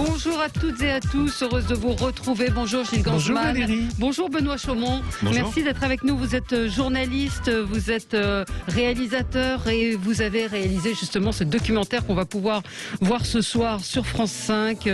Bonjour à toutes et à tous, heureuse de vous retrouver. Bonjour Gilles Gansman. Bonjour Valérie. Bonjour Benoît Chaumont. Bonjour. Merci d'être avec nous. Vous êtes journaliste, vous êtes réalisateur et vous avez réalisé justement ce documentaire qu'on va pouvoir voir ce soir sur France 5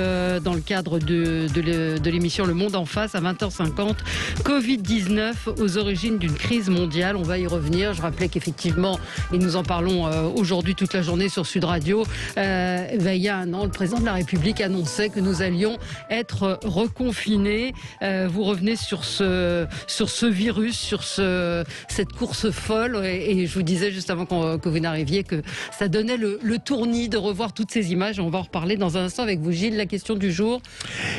dans le cadre de l'émission Le Monde en face à 20h50. Covid-19 aux origines d'une crise mondiale. On va y revenir. Je rappelais qu'effectivement, et nous en parlons aujourd'hui toute la journée sur Sud Radio, il y a un an, le président de la République annonçait que nous allions être reconfinés. Vous revenez sur ce virus, sur cette course folle. Et je vous disais juste avant que vous n'arriviez que ça donnait le tournis de revoir toutes ces images. On va en reparler dans un instant avec vous, Gilles. La question du jour.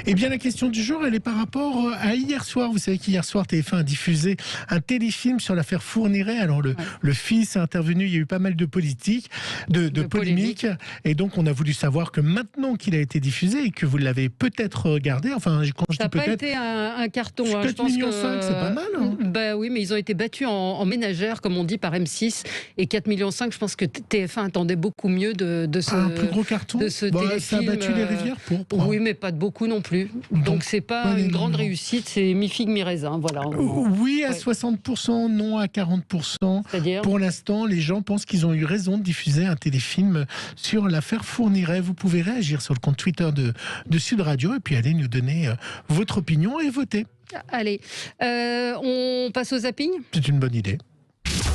Eh bien, la question du jour, elle est par rapport à hier soir. Vous savez qu'hier soir, TF1 a diffusé un téléfilm sur l'affaire Fourniret. Alors, le fils est intervenu. Il y a eu pas mal de polémiques. Et donc, on a voulu savoir que maintenant qu'il a été diffusé et que vous l'avez peut-être regardé, enfin, quand je dis peut-être... Ça n'a pas été un carton. 4,5 millions, c'est pas mal. Hein. Bah oui, mais ils ont été battus en ménagère, comme on dit, par M6. Et 4,5 millions, je pense que TF1 attendait beaucoup mieux de ce un plus gros carton. De ce téléfilm. Ça a battu les rivières pour. Oui, mais pas de beaucoup non plus. Donc, c'est pas une grande réussite. C'est mi-figue, mi-raisin. Voilà. Oui, à 60%, non à 40%. C'est-à-dire ? Pour l'instant, les gens pensent qu'ils ont eu raison de diffuser un téléfilm sur l'affaire Fourniret. Vous pouvez réagir sur le compte Twitter de Sud Radio et puis allez nous donner votre opinion et voter. Allez, on passe au zapping ? C'est une bonne idée.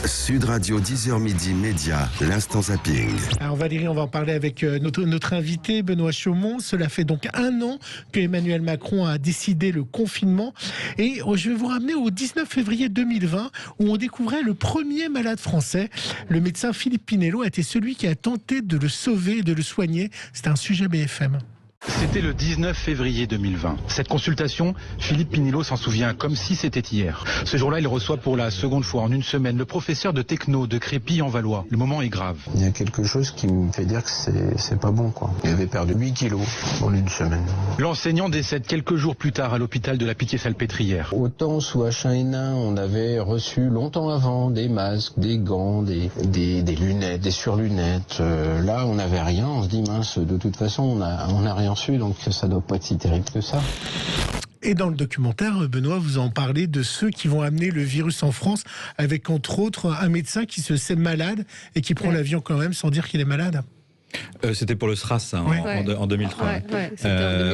Sud Radio, 10h midi, Média, l'instant zapping. Alors Valérie, on va en parler avec notre invité Benoît Chaumont. Cela fait donc 1 an que Emmanuel Macron a décidé le confinement. Et je vais vous ramener au 19 février 2020 où on découvrait le premier malade français. Le médecin Philippe Pinello a été celui qui a tenté de le sauver et de le soigner. C'était un sujet BFM. C'était le 19 février 2020. Cette consultation, Philippe Pinello s'en souvient comme si c'était hier. Ce jour-là, il reçoit pour la seconde fois en une semaine le professeur de techno de Crépy-en-Valois. Le moment est grave. Il y a quelque chose qui me fait dire que c'est pas bon, quoi. Il avait perdu 8 kilos en une semaine. L'enseignant décède quelques jours plus tard à l'hôpital de la Pitié-Salpêtrière. Autant sous H1N1, on avait reçu longtemps avant des masques, des gants, des lunettes, des surlunettes. Là, on n'avait rien. On se dit, mince, de toute façon, on a rien su, donc ça doit pas être si terrible que ça. Et dans le documentaire, Benoît, vous en parlez de ceux qui vont amener le virus en France, avec entre autres un médecin qui se sait malade et qui prend l'avion quand même sans dire qu'il est malade. C'était pour le SRAS, ça, en 2003.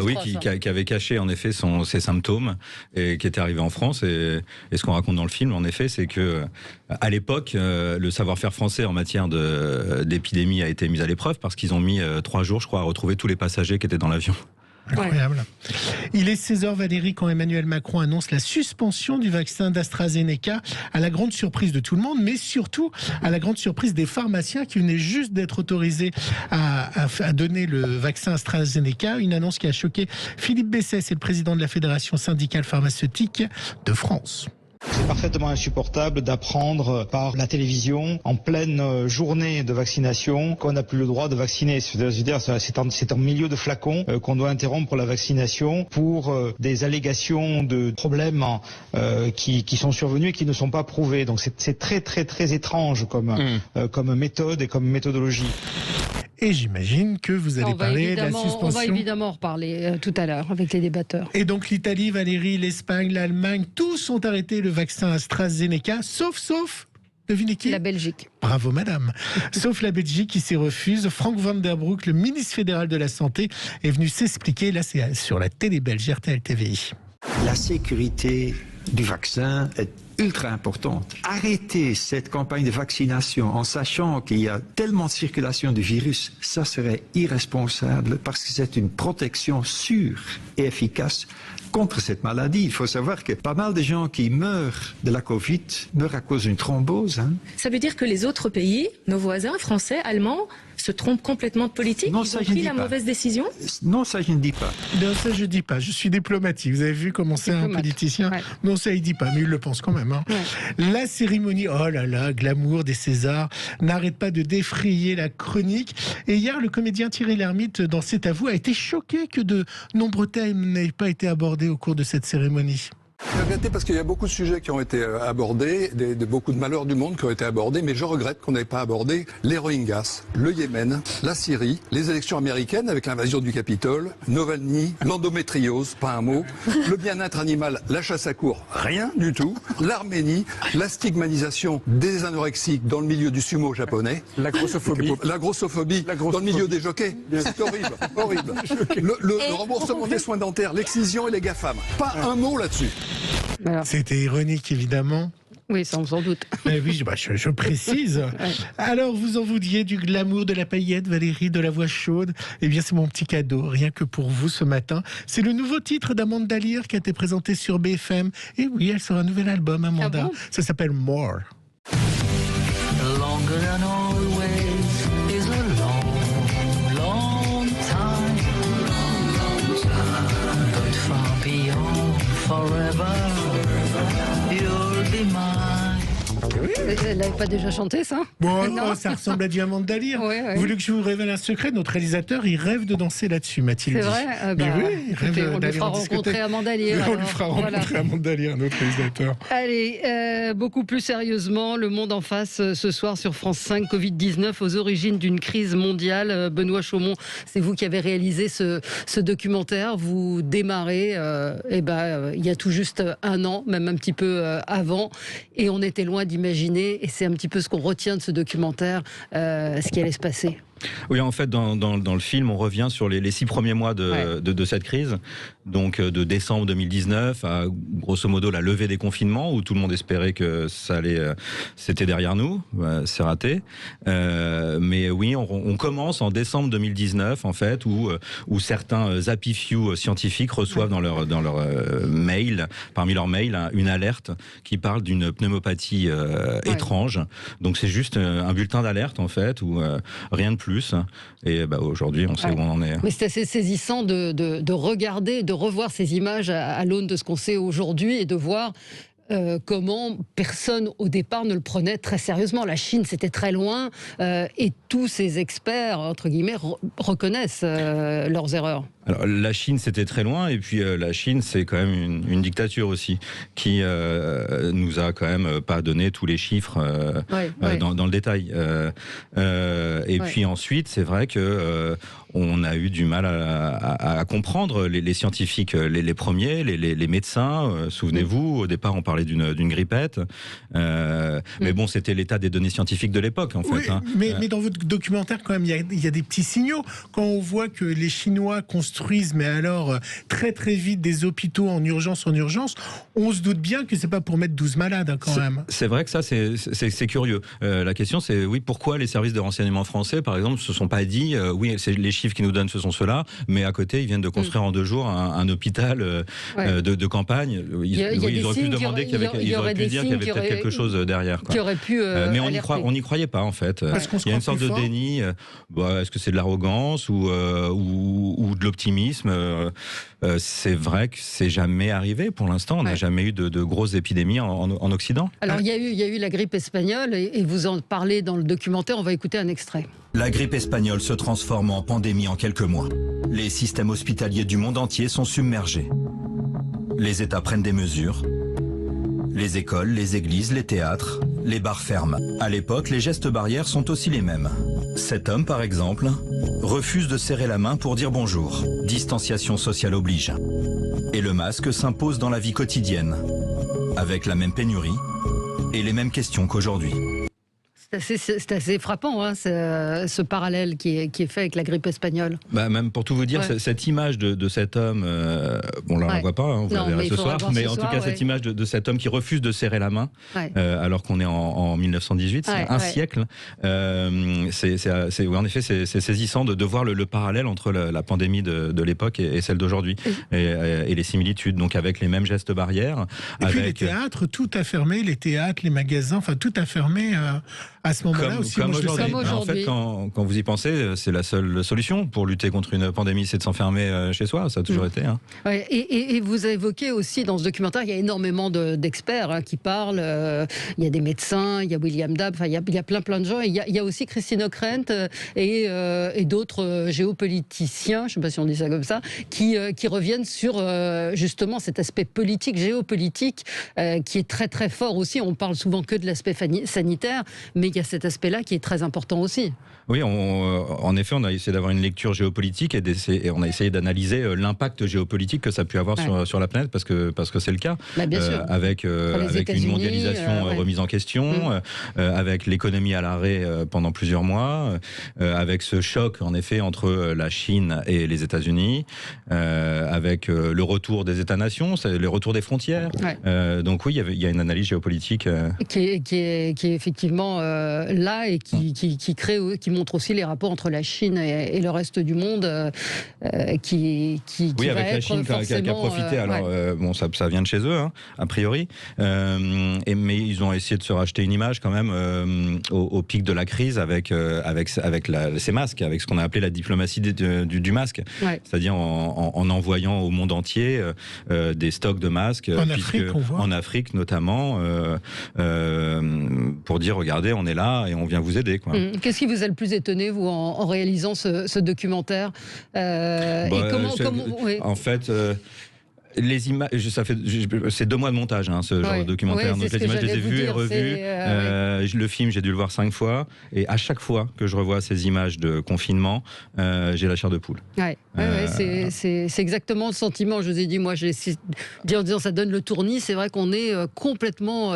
Oui, qui avait caché en effet ses symptômes et qui était arrivé en France. Et ce qu'on raconte dans le film, en effet, c'est que à l'époque, le savoir-faire français en matière d'épidémie a été mis à l'épreuve parce qu'ils ont mis 3 jours, je crois, à retrouver tous les passagers qui étaient dans l'avion. Incroyable. Ouais. Il est 16h, Valérie, quand Emmanuel Macron annonce la suspension du vaccin d'AstraZeneca, à la grande surprise de tout le monde, mais surtout à la grande surprise des pharmaciens qui venaient juste d'être autorisés à donner le vaccin AstraZeneca. Une annonce qui a choqué Philippe Besset, c'est le président de la Fédération syndicale pharmaceutique de France. C'est parfaitement insupportable d'apprendre par la télévision, en pleine journée de vaccination, qu'on n'a plus le droit de vacciner. C'est en milieu de flacon qu'on doit interrompre la vaccination pour des allégations de problèmes qui sont survenus et qui ne sont pas prouvés. Donc c'est très très très étrange comme méthode et comme méthodologie. Et j'imagine que vous allez parler de la suspension. On va évidemment en reparler tout à l'heure avec les débatteurs. Et donc l'Italie, Valérie, l'Espagne, l'Allemagne, tous ont arrêté le vaccin AstraZeneca, sauf, devinez qui ? La Belgique. Bravo madame. Sauf la Belgique qui s'y refuse. Frank Van der Broek, le ministre fédéral de la Santé, est venu s'expliquer. Là, c'est sur la télé belge RTL TVI. La sécurité du vaccin est ultra importante. Arrêter cette campagne de vaccination en sachant qu'il y a tellement de circulation du virus, ça serait irresponsable parce que c'est une protection sûre et efficace contre cette maladie. Il faut savoir que pas mal de gens qui meurent de la Covid meurent à cause d'une thrombose. Ça veut dire que les autres pays, nos voisins français, allemands, se trompent complètement de politique? Non, ils ont pris la mauvaise décision? Non, ça je ne dis pas. Non, ça je dis pas. Je suis diplomatique. Vous avez vu comment c'est un politicien? Non, ça il dit pas, mais il le pense quand même. Hein. Ouais. La cérémonie, oh là là, glamour des Césars, n'arrête pas de défrayer la chronique. Et hier, le comédien Thierry Lhermitte, dans C'est à vous, a été choqué que de nombreux thèmes n'aient pas été abordés au cours de cette cérémonie. Je regrette parce qu'il y a beaucoup de sujets qui ont été abordés, beaucoup de malheurs du monde qui ont été abordés, mais je regrette qu'on n'ait pas abordé les Rohingyas, le Yémen, la Syrie, les élections américaines avec l'invasion du Capitole, Navalny, l'endométriose, pas un mot, le bien-être animal, la chasse à courre, rien du tout, l'Arménie, la stigmatisation des anorexiques dans le milieu du sumo japonais, la grossophobie dans le milieu des jockeys, c'est horrible, horrible. Le remboursement des soins dentaires, l'excision et les GAFAM, pas un mot là-dessus. Voilà. C'était ironique, évidemment. Oui, sans doute. Mais oui, je précise. Ouais. Alors, vous en vouliez du glamour, de la paillette, Valérie, de la voix chaude. Eh bien, c'est mon petit cadeau, rien que pour vous ce matin. C'est le nouveau titre d'Amanda Lear qui a été présenté sur BFM. Et oui, elle sort un nouvel album, Amanda. Ah bon? Ça s'appelle More. Longer than always is a long, long time. But far beyond forever. Elle n'avait pas déjà chanté, ça? Bon, non, ça ressemble à du Amanda Lear. Ouais, ouais. Vous voulez que je vous révèle un secret? Notre réalisateur, il rêve de danser là-dessus, Mathilde. C'est vrai? Mais oui, il rêve on lui fera rencontrer Amanda Lear. On lui fera rencontrer Amanda Lear, notre réalisateur. Allez, beaucoup plus sérieusement, Le Monde en face ce soir sur France 5, Covid-19 aux origines d'une crise mondiale. Benoît Chaumont, c'est vous qui avez réalisé ce documentaire. Vous démarrez il y a tout juste un an, même un petit peu avant, et on était loin d'imaginer, et c'est un petit peu ce qu'on retient de ce documentaire, ce qui allait se passer. Oui, en fait, dans le film, on revient sur les 6 premiers mois de cette crise, donc de décembre 2019 à grosso modo la levée des confinements, où tout le monde espérait que c'était derrière nous. C'est raté. Mais oui, on commence en décembre 2019, en fait, où certains happy few scientifiques reçoivent dans leur mail, parmi leurs mails, une alerte qui parle d'une pneumopathie étrange. Donc c'est juste un bulletin d'alerte, en fait, où rien de plus. Et aujourd'hui, on sait où on en est. Mais c'est assez saisissant de regarder, de revoir ces images à l'aune de ce qu'on sait aujourd'hui et de voir comment personne au départ ne le prenait très sérieusement. La Chine, c'était très loin et tous ces experts, entre guillemets, reconnaissent leurs erreurs. Alors, la Chine, c'était très loin, et puis la Chine, c'est quand même une dictature aussi, qui nous a quand même pas donné tous les chiffres dans le détail. Puis ensuite, c'est vrai que on a eu du mal à comprendre les scientifiques, les premiers, les médecins. Souvenez-vous, au départ, on parlait d'une grippette, mais bon, c'était l'état des données scientifiques de l'époque, en fait. Mais dans votre documentaire, quand même, il y a des petits signaux. Quand on voit que les Chinois construisent, mais alors très très vite, des hôpitaux en urgence, on se doute bien que c'est pas pour mettre 12 malades, quand même. C'est vrai que ça, c'est curieux. La question, c'est pourquoi les services de renseignement français, par exemple, se sont pas dit, c'est les chiffres qui nous donnent, ce sont ceux-là, mais à côté, ils viennent de construire en 2 jours un hôpital de campagne. Ils auraient pu demander qu'il y avait peut-être quelque chose derrière. Qui aurait pu mais on n'y croyait pas, en fait. Il y a une sorte de déni. Est-ce que c'est de l'arrogance ou de l'optimisme? C'est vrai que c'est jamais arrivé pour l'instant. On n'a jamais eu de grosses épidémies en Occident. Alors il y a eu la grippe espagnole et vous en parlez dans le documentaire. On va écouter un extrait. La grippe espagnole se transforme en pandémie en quelques mois. Les systèmes hospitaliers du monde entier sont submergés. Les États prennent des mesures. Les écoles, les églises, les théâtres, les bars ferment. À l'époque, les gestes barrières sont aussi les mêmes. Cet homme, par exemple, refuse de serrer la main pour dire bonjour. Distanciation sociale oblige. Et le masque s'impose dans la vie quotidienne, avec la même pénurie et les mêmes questions qu'aujourd'hui. C'est assez frappant, ce parallèle qui est fait avec la grippe espagnole. Même pour tout vous dire, cette image de cet homme, là on ne la voit pas, vous la verrez ce soir, mais en tout cas cette image de cet homme qui refuse de serrer la main, alors qu'on est en 1918, c'est un siècle. En effet, c'est saisissant de voir le parallèle entre la pandémie de l'époque et celle d'aujourd'hui, et les similitudes, donc avec les mêmes gestes barrières. Et puis les théâtres, tout a fermé, les théâtres, les magasins, tout a fermé. à ce moment-là aussi. Comme aujourd'hui. En fait, quand vous y pensez, c'est la seule solution pour lutter contre une pandémie, c'est de s'enfermer chez soi. Ça a toujours été. Ouais, et vous avez évoqué aussi dans ce documentaire, il y a énormément d'experts qui parlent. Il y a des médecins, il y a William Dabb, il y a plein de gens. Il y a aussi Christine Ockrent et d'autres géopoliticiens, je ne sais pas si on dit ça comme ça, qui reviennent sur justement cet aspect politique, géopolitique, qui est très très fort aussi. On parle souvent que de l'aspect sanitaire, mais il y a cet aspect-là qui est très important aussi. Oui, en effet, on a essayé d'avoir une lecture géopolitique et on a essayé d'analyser l'impact géopolitique que ça a pu avoir sur la planète, parce que c'est le cas. Bien sûr. Avec une mondialisation remise en question, avec l'économie à l'arrêt pendant plusieurs mois, avec ce choc en effet entre la Chine et les États-Unis, avec le retour des États-nations, le retour des frontières. Donc oui, il y a une analyse géopolitique qui est effectivement là et qui montre aussi les rapports entre la Chine et le reste du monde, qui oui, avec la Chine qui a profité. Alors bon, ça vient de chez eux, a priori, mais ils ont essayé de se racheter une image quand même au pic de la crise avec ces masques, avec ce qu'on a appelé la diplomatie du masque, c'est-à-dire en envoyant au monde entier des stocks de masques en Afrique notamment, pour dire regardez, on est là et on vient vous aider, quoi. Qu'est-ce qui vous a le plus étonné, vous, en réalisant ce documentaire, En fait, les images, c'est 2 mois de montage, ce genre de documentaire. Donc les images, je les ai vues et revues. Le film, j'ai dû le voir 5 fois. Et à chaque fois que je revois ces images de confinement, j'ai la chair de poule. C'est exactement le sentiment. Je vous ai dit, moi, j'ai en disant ça donne le tournis. C'est vrai qu'on est complètement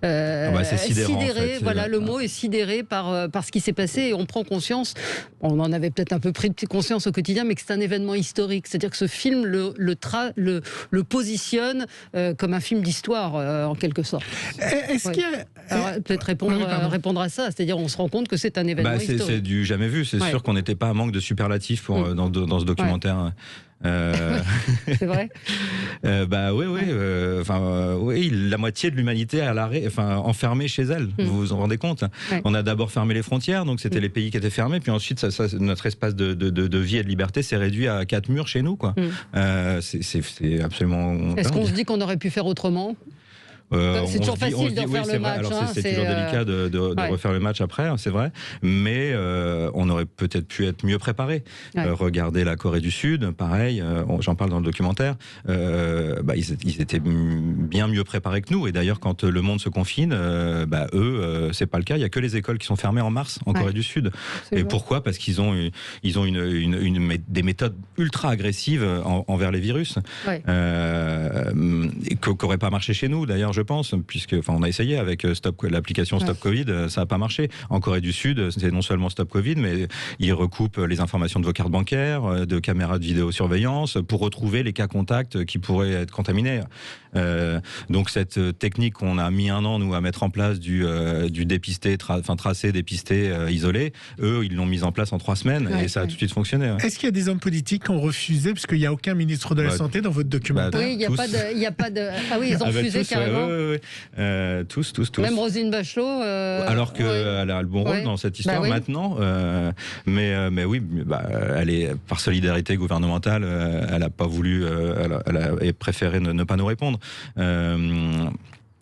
c'est sidérant, sidéré. En fait. Voilà, le mot est sidéré par ce qui s'est passé. Et on prend conscience, on en avait peut-être un peu pris conscience au quotidien, mais que c'est un événement historique. C'est-à-dire que ce film le positionne comme un film d'histoire, en quelque sorte. Est-ce qu'il y a... Alors, peut-être répondre à ça, c'est-à-dire on se rend compte que c'est un événement historique. C'est du jamais vu, c'est sûr qu'on n'était pas à manque de superlatifs dans ce documentaire. C'est vrai. Oui, la moitié de l'humanité à l'arrêt, enfermée chez elle. Vous vous en rendez compte? On a d'abord fermé les frontières, donc c'était les pays qui étaient fermés, puis ensuite notre espace de vie et de liberté s'est réduit à 4 murs chez nous, quoi. C'est absolument. Est-ce qu'on se dit qu'on aurait pu faire autrement? C'est toujours facile de refaire le match. C'est toujours délicat de refaire le match après, c'est vrai. Mais on aurait peut-être pu être mieux préparé. Regardez la Corée du Sud, pareil, j'en parle dans le documentaire. Ils étaient bien mieux préparés que nous. Et d'ailleurs, quand le monde se confine, eux, c'est pas le cas. Il y a que les écoles qui sont fermées en mars en Corée du Sud. Et pourquoi? Parce qu'ils ont des méthodes ultra agressives envers les virus, qui n'auraient pas marché chez nous. D'ailleurs, je pense, puisque on a essayé avec l'application Stop Covid, ça n'a pas marché. En Corée du Sud, c'est non seulement Stop Covid, mais ils recoupent les informations de vos cartes bancaires, de caméras de vidéosurveillance, pour retrouver les cas contacts qui pourraient être contaminés. Donc cette technique qu'on a mis 1 an, nous, à mettre en place du dépisté, tracé, dépisté, isolé, eux, ils l'ont mis en place en 3 semaines et ça a tout de suite fonctionné. Est-ce qu'il y a des hommes politiques qui ont refusé, parce qu'il n'y a aucun ministre de la Santé dans votre documentaire? Oui, il n'y a pas de... Ah oui, ils ont refusé carrément. Tous. Même Roselyne Bachelot. Alors qu'elle a le bon rôle dans cette histoire maintenant. Mais oui, elle est, par solidarité gouvernementale, elle n'a pas voulu, elle a préféré ne pas nous répondre.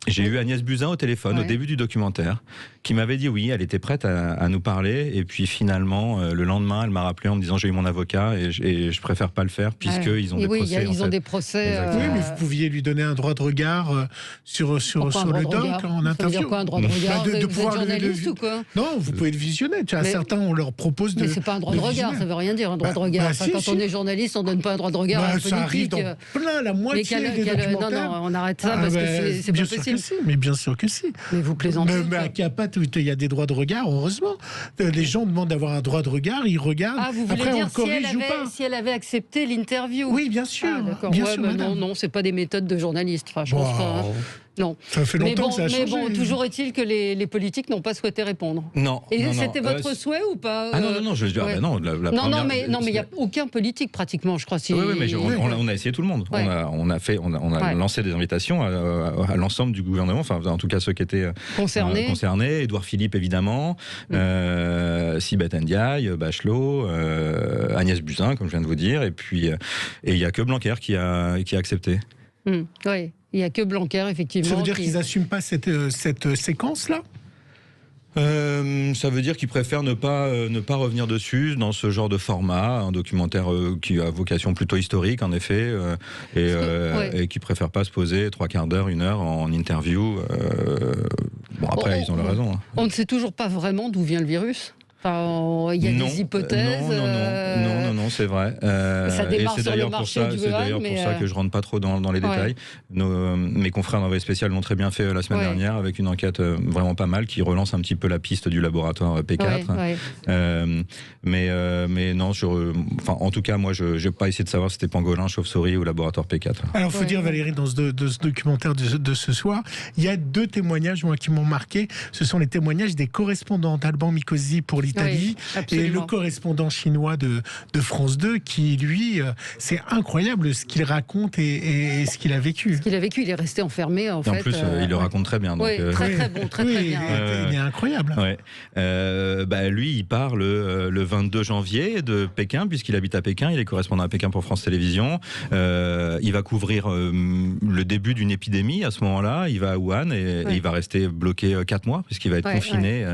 J'ai eu Agnès Buzyn au téléphone au début du documentaire, qui m'avait dit oui, elle était prête à nous parler, et puis finalement, le lendemain, elle m'a rappelé en me disant j'ai eu mon avocat et je préfère pas le faire puisqu'ils ont des procès. Ils ont des procès. Oui, mais vous pouviez lui donner un droit de regard sur le doc en interview. Ça veut dire quoi, un droit de regard? Vous êtes journaliste ou quoi? Non, vous pouvez le visionner. Certains, on leur propose de. Mais c'est pas un droit de regard, ça veut rien dire un droit de regard. Quand on est journaliste, on donne pas un droit de regard à un politique. Ça arrive dans la moitié des documentaires. Non, on arrête ça parce que c'est pas possible. Mais bien sûr que si. Mais vous plaisantez. Mais à Capat, il y a des droits de regard, heureusement. Les gens demandent d'avoir un droit de regard, ils regardent. Ah, vous voulez après, dire on corrige ou pas. si elle avait accepté l'interview? Oui, bien sûr. Non, c'est pas des méthodes de journaliste. Enfin, je pense pas. Non. Ça fait longtemps que ça a changé. Mais bon, toujours est-il que les politiques n'ont pas souhaité répondre. Non. Et c'était votre souhait ou pas? Ah non, je dis, non, mais il n'y a aucun politique pratiquement, je crois. Oui, mais on a essayé tout le monde. Ouais. On a lancé des invitations à l'ensemble du gouvernement, enfin en tout cas ceux qui étaient concernés. Édouard Philippe évidemment, Sibeth Ndiaye, Bachelot, Agnès Buzyn, comme je viens de vous dire, et puis il n'y a que Blanquer qui a accepté. Oui. Il n'y a que Blanquer, effectivement. Ça veut dire qu'ils n'assument pas cette séquence-là ? Ça veut dire qu'ils préfèrent ne pas revenir dessus dans ce genre de format, un documentaire qui a vocation plutôt historique en effet, et qui préfèrent pas se poser 3/4 d'heure, 1 heure en interview. Bon après ils ont leur raison. Hein. On ne sait toujours pas vraiment d'où vient le virus. Enfin, il y a des hypothèses. Non, c'est vrai. Ça démarre sur le marché du Wuhan. C'est d'ailleurs pour ça que je rentre pas trop dans les détails. Mes confrères d'Envoyé spécial l'ont très bien fait la semaine dernière avec une enquête vraiment pas mal qui relance un petit peu la piste du laboratoire P4. Mais non, en tout cas, moi, je n'ai pas essayé de savoir si c'était pangolin, chauve-souris ou laboratoire P4. Alors, il faut dire, Valérie, dans ce documentaire de ce soir, il y a 2 témoignages qui m'ont marqué. Ce sont les témoignages des correspondants d'Alban Mikosi pour l'Italie et le correspondant chinois de France 2 qui, lui, c'est incroyable ce qu'il raconte et ce qu'il a vécu. Il est resté enfermé en fait. En plus, il le raconte très bien. Donc, très bon, très bien. Il est incroyable. Lui, il part le 22 janvier de Pékin, puisqu'il habite à Pékin, il est correspondant à Pékin pour France Télévisions. Il va couvrir le début d'une épidémie à ce moment-là. Il va à Wuhan et il va rester bloqué 4 mois, puisqu'il va être confiné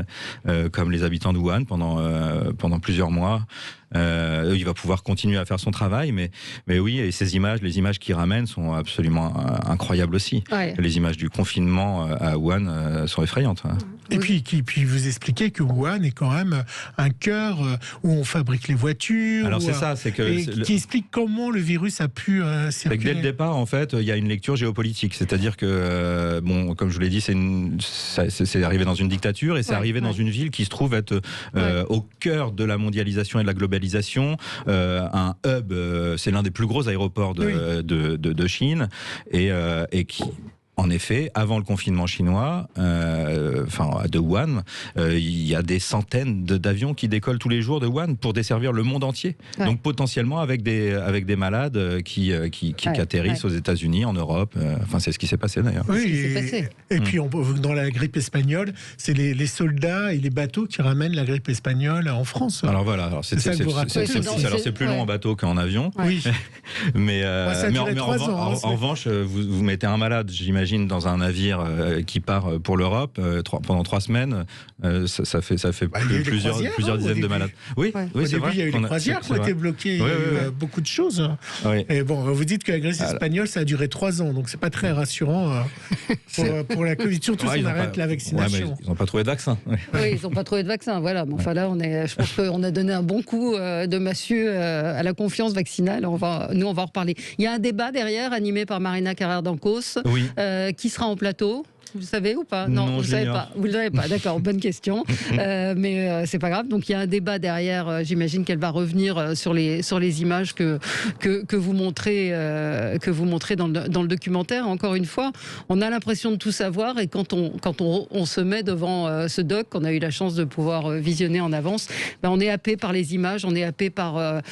comme les habitants de Wuhan pendant plusieurs mois. Il va pouvoir continuer à faire son travail, mais oui, et les images qu'il ramène sont absolument incroyables aussi. Les images du confinement à Wuhan sont effrayantes. Et puis vous expliquez que Wuhan est quand même un cœur où on fabrique les voitures. Alors c'est ça, c'est que qui explique comment le virus a pu circuler. Dès le départ, en fait, il y a une lecture géopolitique, c'est-à-dire que comme je vous l'ai dit, c'est arrivé dans une dictature et c'est arrivé dans une ville qui se trouve être au cœur de la mondialisation et de la globalisation, un hub, c'est l'un des plus gros aéroports de Chine et qui... En effet, avant le confinement chinois, de Wuhan, il y a des centaines d'avions qui décollent tous les jours de Wuhan pour desservir le monde entier. Donc potentiellement avec des malades qui atterrissent aux États-Unis, en Europe. C'est ce qui s'est passé d'ailleurs. Oui, et puis dans la grippe espagnole, c'est les soldats et les bateaux qui ramènent la grippe espagnole en France. Alors voilà, c'est plus long en bateau qu'en avion. Oui. mais en revanche, vous mettez un malade, j'imagine, dans un navire qui part pour l'Europe pendant 3 semaines, ça fait plusieurs dizaines de malades. Oui, c'est vrai. Il y a eu les croisières qui ont été bloquées, il y a eu beaucoup de choses. Et bon, vous dites que la grippe espagnole, ça a duré 3 ans, donc c'est pas très rassurant pour la Covid, surtout si on arrête la vaccination. Mais ils n'ont pas trouvé de vaccin. Oui, ils n'ont pas trouvé de vaccin, voilà. Mais enfin là, je pense qu'on a donné un bon coup de massue à la confiance vaccinale. On va en reparler. Il y a un débat derrière, animé par Marina Carrère-Dancos. Oui. Qui sera en plateau? Vous le savez ou pas? Non, vous ne savez pas. Vous le savez pas, d'accord, bonne question. Mais c'est pas grave. Donc il y a un débat derrière. J'imagine qu'elle va revenir sur les images que vous montrez dans le documentaire. Encore une fois, on a l'impression de tout savoir et quand on se met devant ce doc, qu'on a eu la chance de pouvoir visionner en avance, on est happé par les images, on est happé par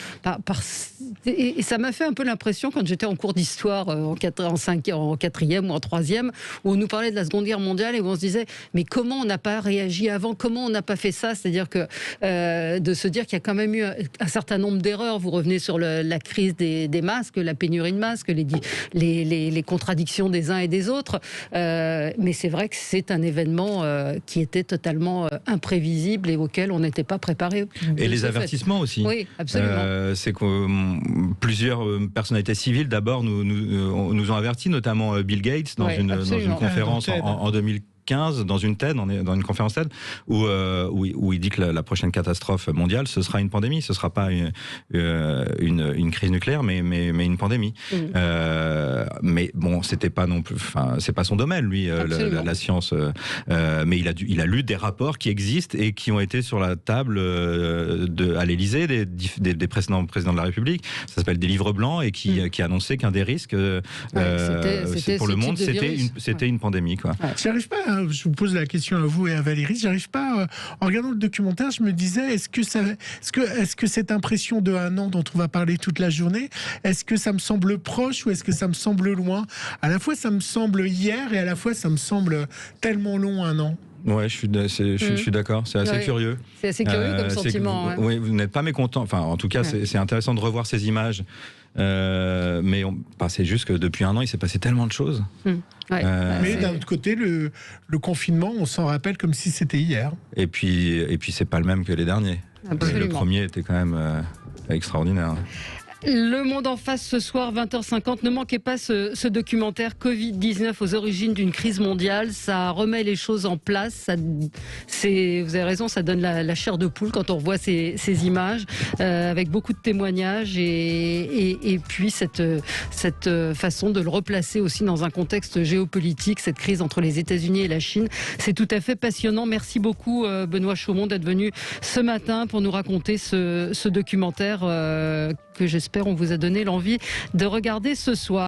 et ça m'a fait un peu l'impression quand j'étais en cours d'histoire en 4e ou en 3e, où on nous parlait de la Seconde Guerre mondiale et où on se disait mais comment on n'a pas réagi avant, comment on n'a pas fait ça, c'est-à-dire que de se dire qu'il y a quand même eu un certain nombre d'erreurs. Vous revenez sur la crise des masques, la pénurie de masques, les contradictions des uns et des autres, mais c'est vrai que c'est un événement qui était totalement imprévisible et auquel on n'était pas préparé. Et les avertissements aussi. Oui, absolument. C'est que plusieurs personnalités civiles d'abord nous ont avertis, notamment Bill Gates dans une conférence en 2015, dans une conférence TED, où il dit que la prochaine catastrophe mondiale, ce sera une pandémie, ce ne sera pas une crise nucléaire, mais une pandémie. mais bon, c'était pas non plus, enfin, c'est pas son domaine, lui, la science. Mais il a lu des rapports qui existent et qui ont été sur la table à l'Élysée des précédents présidents de la République. Ça s'appelle des livres blancs et qui annonçait qu'un des risques pour le monde, c'était une pandémie, quoi. Ouais. J'arrive pas. Je vous pose la question à vous et à Valérie. J'arrive pas. En regardant le documentaire, je me disais, est-ce que cette impression de 1 an dont on va parler toute la journée, est-ce que ça me semble proche ou est-ce que ça me semble loin? À la fois, ça me semble hier et à la fois, ça me semble tellement long, 1 an. Ouais, je suis d'accord. C'est assez curieux. C'est assez curieux comme sentiment. Oui, vous n'êtes pas mécontent. Enfin, en tout cas, c'est intéressant de revoir ces images. Mais c'est juste que depuis 1 an, il s'est passé tellement de choses. Mais d'un autre côté, le confinement, on s'en rappelle comme si c'était hier. Et puis c'est pas le même que les derniers. Absolument. Le premier était quand même extraordinaire. Le Monde en face ce soir, 20h50. Ne manquez pas ce documentaire Covid-19 aux origines d'une crise mondiale. Ça remet les choses en place. Vous avez raison, ça donne la chair de poule quand on revoit ces images, avec beaucoup de témoignages et puis cette façon de le replacer aussi dans un contexte géopolitique, cette crise entre les États-Unis et la Chine. C'est tout à fait passionnant. Merci beaucoup Benoît Chaumont d'être venu ce matin pour nous raconter ce documentaire que j'espère on vous a donné l'envie de regarder ce soir.